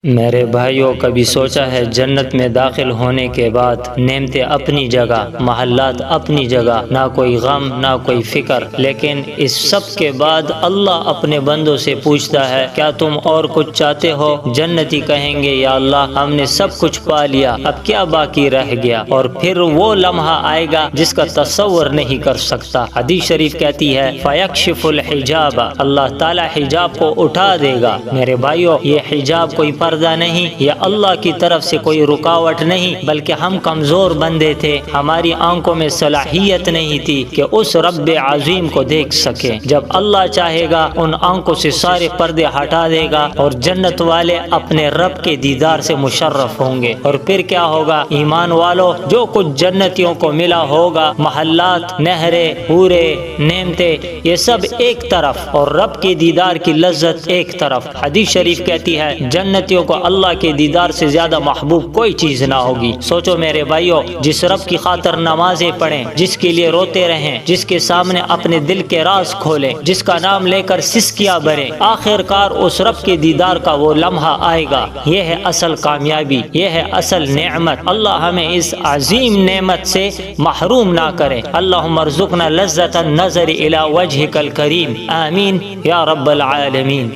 میرے بھائیوں، کبھی سوچا ہے جنت میں داخل ہونے کے بعد نعمتیں اپنی جگہ، محلات اپنی جگہ، نہ کوئی غم نہ کوئی فکر، لیکن اس سب کے بعد اللہ اپنے بندوں سے پوچھتا ہے کیا تم اور کچھ چاہتے ہو؟ جنتی کہیں گے یا اللہ ہم نے سب کچھ پا لیا، اب کیا باقی رہ گیا؟ اور پھر وہ لمحہ آئے گا جس کا تصور نہیں کر سکتا۔ حدیث شریف کہتی ہے فَيَكْشِفُ الْحِجَابَ، اللہ تعالی حجاب کو اٹھا دے گا۔ میرے بھائیوں، یہ حجاب کوئی پردہ نہیں، یہ اللہ کی طرف سے کوئی رکاوٹ نہیں، بلکہ ہم کمزور بندے تھے، ہماری آنکھوں میں صلاحیت نہیں تھی کہ اس رب عظیم کو دیکھ سکیں۔ جب اللہ چاہے گا ان آنکھوں سے سارے پردے ہٹا دے گا اور جنت والے اپنے رب کے دیدار سے مشرف ہوں گے۔ اور پھر کیا ہوگا؟ ایمان والو، جو کچھ جنتیوں کو ملا ہوگا، محلات، نہریں، حورے، نعمتیں، یہ سب ایک طرف اور رب کے دیدار کی لذت ایک طرف۔ حدیث شریف کہتی ہے جنتیوں کو اللہ کے دیدار سے زیادہ محبوب کوئی چیز نہ ہوگی۔ سوچو میرے بھائیو، جس رب کی خاطر نمازیں پڑھیں، جس کے لیے روتے رہیں، جس کے سامنے اپنے دل کے راز کھولیں، جس کا نام لے کر سسکیاں بھریں، آخر کار اس رب کے دیدار کا وہ لمحہ آئے گا۔ یہ ہے اصل کامیابی، یہ ہے اصل نعمت۔ اللہ ہمیں اس عظیم نعمت سے محروم نہ کرے۔ اللہم ارزقنا لذت النظر الی وجہک الکریم، آمین یا رب العالمین۔